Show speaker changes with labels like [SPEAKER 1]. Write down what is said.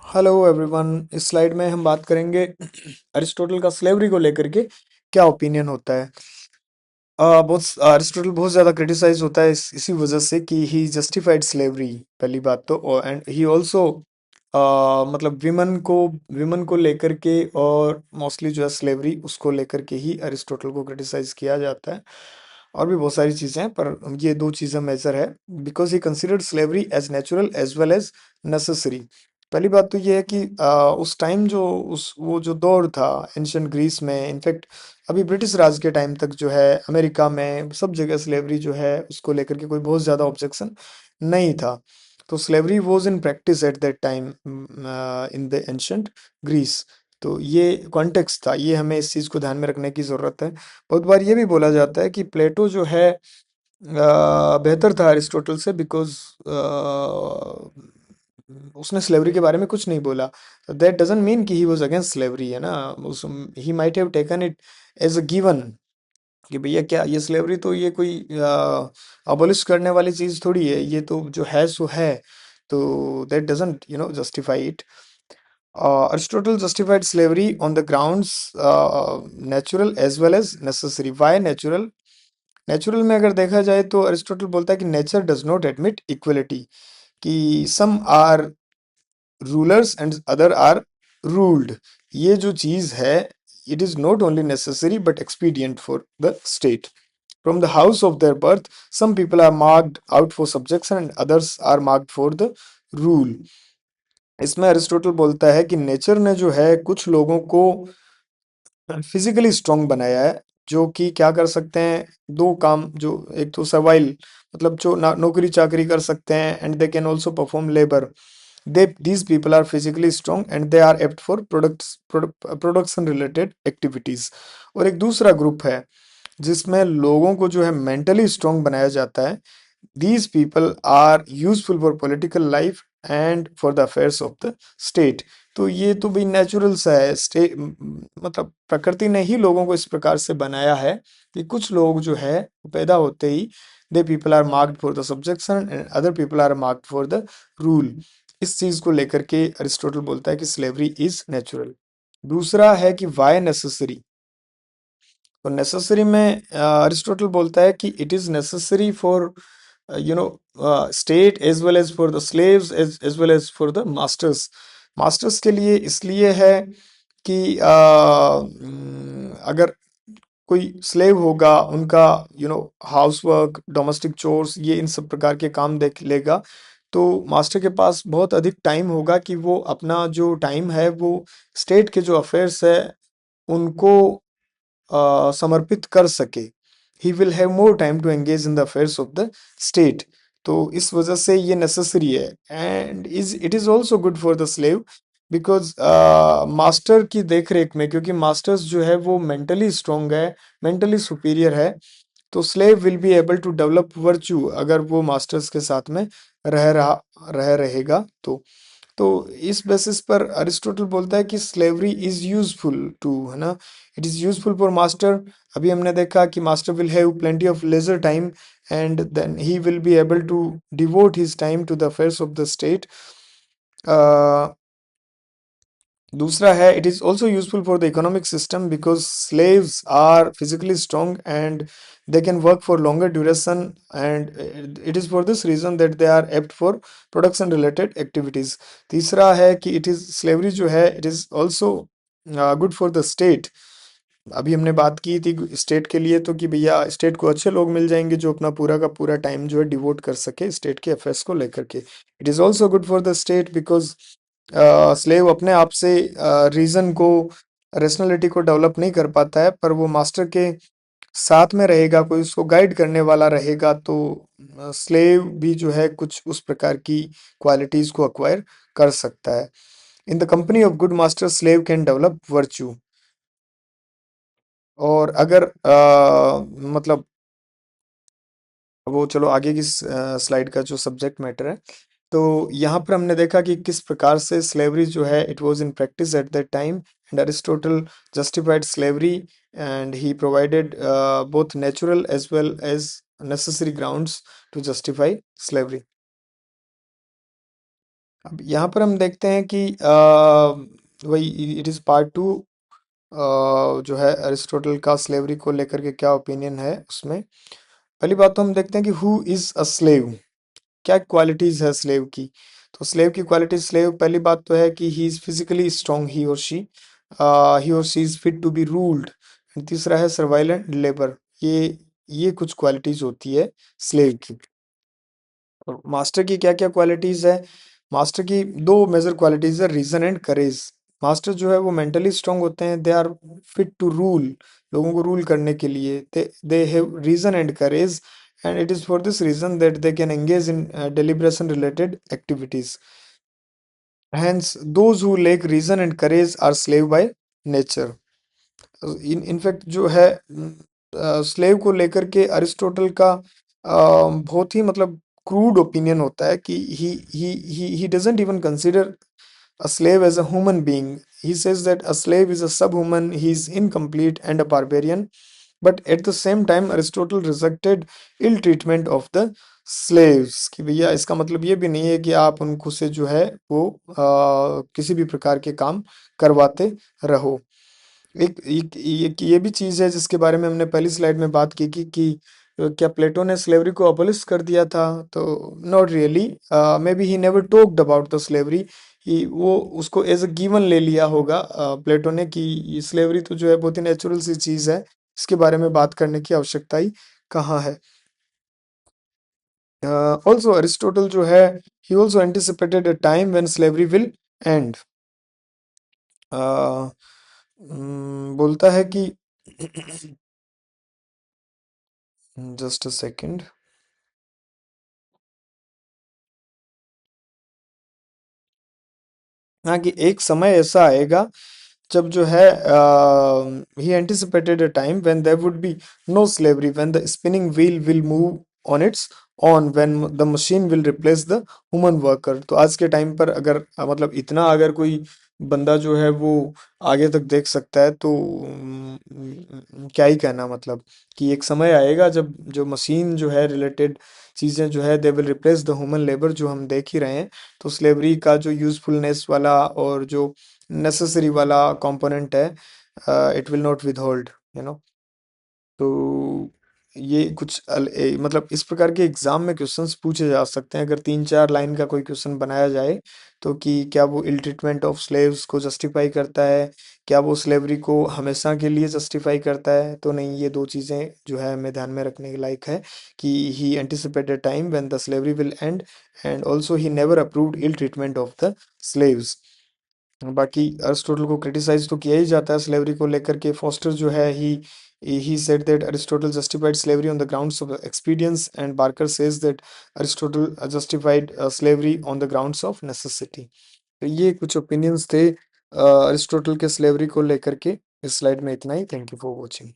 [SPEAKER 1] Hello everyone. इस slide में हम बात करेंगे अरिस्टोटल का स्लेवरी को लेकर के क्या ओपिनियन होता है। बहुत अरिस्टोटल बहुत ज़्यादा क्रिटिसाइज होता है इसी वजह से कि ही जस्टिफाइड स्लेवरी, पहली बात तो। एंड ही ऑल्सो मतलब विमन को लेकर के, और मोस्टली जो है स्लेवरी उसको लेकर के ही अरिस्टोटल को क्रिटिसाइज किया जाता है। और भी बहुत सारी चीज़ें हैं, पर ये दो चीज़ें मेजर है। Because he considered slavery as natural as well as necessary. पहली बात तो ये है कि उस टाइम जो उस वो जो दौर था एंशियंट ग्रीस में, इनफैक्ट अभी ब्रिटिश राज के टाइम तक जो है अमेरिका में सब जगह स्लेवरी जो है उसको लेकर के कोई बहुत ज़्यादा ऑब्जेक्शन नहीं था। तो slavery was in practice at that time in the ancient Greece. तो ये कॉन्टेक्स्ट था, ये हमें इस चीज़ को ध्यान में रखने की ज़रूरत है। बहुत बार ये भी बोला जाता है कि प्लेटो जो है बेहतर था अरिस्टोटल से, बिकॉज उसने स्लेवरी के बारे में कुछ नहीं बोला। दैट डजंट मीन कि ही वाज अगेंस्ट स्लेवरी, है ना। उस he might have taken it as a given कि भैया क्या ये स्लेवरी, तो ये कोई अबॉलिश करने वाली चीज थोड़ी है, ये तो जो है सो है। तो that doesn't justify it. Aristotle justified slavery on the grounds natural as well as necessary. Why natural? Natural में अगर देखा जाए तो अरिस्टोटल बोलता है कि nature does not admit equality, कि some are rulers and other are ruled. ये जो चीज है, it is not only necessary but expedient for the state. From the house of their birth some people are marked out for subjection and others are marked for the rule. इसमें Aristotle बोलता है कि nature ने जो है कुछ लोगों को फिजिकली स्ट्रांग बनाया है, जो कि क्या कर सकते हैं, दो काम, जो एक तो सर्वाइल, मतलब जो नौकरी चाकरी कर सकते हैं, and they can also perform labour. They these people are physically strong and they are apt for production related activities. और एक दूसरा ग्रुप है जिसमें लोगों को जो है मेंटली स्ट्रांग बनाया जाता है। These people are useful for political life and for the affairs of the state। तो ये तो भाई नेचुरल सा है, मतलब प्रकृति ने ही लोगों को इस प्रकार से बनाया है कि कुछ लोग जो है पैदा होते ही they people are marked for the subjection and other people are marked for the rule. इस चीज को लेकर के अरिस्टोटल बोलता है कि स्लेवरी इज नेचुरल। दूसरा है कि वाई नेसेसरी। तो नेसेसरी में अरिस्टोटल बोलता है कि it is necessary for state as well as for the slaves as well as for the masters. Masters के लिए इसलिए है कि अगर कोई स्लेव होगा, उनका हाउस वर्क, डोमेस्टिक चोर्स, ये इन सब प्रकार के काम देख लेगा, तो मास्टर के पास बहुत अधिक टाइम होगा कि वो अपना जो टाइम है वो स्टेट के जो अफेयर्स है उनको समर्पित कर सके। He will have more time to engage in the affairs of the state. तो इस वजह से ये नेसेसरी है, and it is also good for the slave, because master की देख रेख में, क्योंकि मास्टर्स जो है वो मेंटली स्ट्रांग है, मेंटली सुपीरियर है, तो slave will be able to develop virtue अगर वो मास्टर्स के साथ में रह रहेगा। तो इस बेसिस पर अरिस्टोटल बोलता है कि स्लेवरी इज यूजफुल टू, है ना। It is useful for master. अभी हमने देखा कि master will have plenty of leisure time and then he will be able to devote his time to the affairs of the state. दूसरा है, it is also useful for the economic system because slaves are physically strong and they can work for longer duration, and it is for this reason that they are apt for production related activities। तीसरा है कि it is slavery जो है it is also good for the state। अभी हमने बात की थी स्टेट के लिए, तो कि भैया स्टेट को अच्छे लोग मिल जाएंगे जो अपना पूरा का पूरा टाइम जो है डिवोट कर सके स्टेट के अफेयर्स को लेकर के। It is also good for the state because slave अपने आप से रीजन को, रेशनलिटी को डेवलप नहीं कर पाता है, पर वो मास्टर के साथ में रहेगा, कोई उसको गाइड करने वाला रहेगा, तो स्लेव भी जो है कुछ उस प्रकार की क्वालिटीज को अक्वायर कर सकता है। In the company of good master slave can develop virtue. और अगर मतलब वो चलो आगे की स्लाइड का जो सब्जेक्ट मैटर है, तो यहाँ पर हमने देखा कि किस प्रकार से स्लेवरी जो है it was in practice at that time, and Aristotle justified slavery and he provided both natural as well as necessary grounds to justify slavery। अब यहाँ पर हम देखते हैं कि वही इट इज़ पार्ट टू, जो है अरिस्टोटल का स्लेवरी को लेकर के क्या ओपिनियन है उसमें। पहली बात तो हम देखते हैं कि हु इज़ अ स्लेव, क्या क्वालिटीज़ है स्लेव की। तो स्लेव की क्वालिटीज, स्लेव पहली बात तो है कि he is physically strong, he और she is fit to be ruled. तीसरा है सर्वाइलेंट लेबर। ये कुछ क्वालिटीज होती है स्लेव की। और मास्टर की क्या क्या क्वालिटीज है? मास्टर की दो मेजर क्वालिटीज है, रीजन एंड करेज। मास्टर जो है वो मेंटली स्ट्रांग होते हैं, they are fit to rule, लोगों को रूल करने के लिए। They have reason and courage, and it is for this reason that they can engage in deliberation related activities. Hence those who lack reason and courage are slave by nature. In fact जो है slave को लेकर के Aristotle का बहुत ही मतलब crude opinion होता है कि he doesn't even consider a slave as a human being. He says that a slave is a subhuman, he is incomplete and a barbarian. But at the same time Aristotle rejected ill treatment of the slaves, कि भैया इसका मतलब ये भी नहीं है कि आप उनको से जो है वो किसी भी प्रकार के काम करवाते रहो। ये भी चीज है जिसके बारे में हमने पहली स्लाइड में बात की कि क्या प्लेटो ने स्लेवरी को अबोलिश कर दिया था? तो not really, may be he never talked about the slavery. He वो उसको एज अ गिवन ले लिया होगा प्लेटो ने कि स्लेवरी तो जो है बहुत ही नेचुरल सी चीज है, इसके बारे में बात करने की आवश्यकता ही कहाँ है। ऑल्सो अरिस्टोटल जो है, he also anticipated a time when slavery will and. बोलता है कि जस्ट अ सेकेंड। हाँ, कि एक समय ऐसा आएगा जब जो है he anticipated a time when there would be no slavery, when the spinning wheel will move on its own, when the machine will replace the human worker। तो आज के टाइम पर अगर मतलब इतना अगर कोई बंदा जो है वो आगे तक देख सकता है तो क्या ही कहना, मतलब कि एक समय आएगा जब जो मशीन जो है रिलेटेड चीज़ें जो है they will replace the human labour, जो हम देख ही रहे हैं। तो स्लेवरी का जो यूजफुलनेस वाला और जो नेसेसरी वाला कंपोनेंट है, it will not withhold, you know. तो ये कुछ मतलब इस प्रकार के एग्जाम में क्वेश्चंस पूछे जा सकते हैं अगर 3-4 लाइन का कोई क्वेश्चन बनाया जाए। तो कि क्या वो इल ट्रीटमेंट ऑफ स्लेव्स को जस्टिफाई करता है, क्या वो स्लेवरी को हमेशा के लिए जस्टिफाई करता है? तो नहीं, ये दो चीज़ें जो है हमें ध्यान में रखने के लायक है कि he anticipated time when the slavery will end, and also he never approved ill treatment of the slaves. बाकी अरिस्टोटल को क्रिटिसाइज तो किया ही जाता है स्लेवरी को लेकर के। फॉस्टर जो है he said that Aristotle justified slavery on the grounds of expediency, and Barker says that Aristotle justified slavery on the grounds of necessity. तो ये कुछ ओपिनियंस थे अरिस्टोटल के स्लेवरी को लेकर के। इस स्लाइड में इतना ही। Thank you for watching.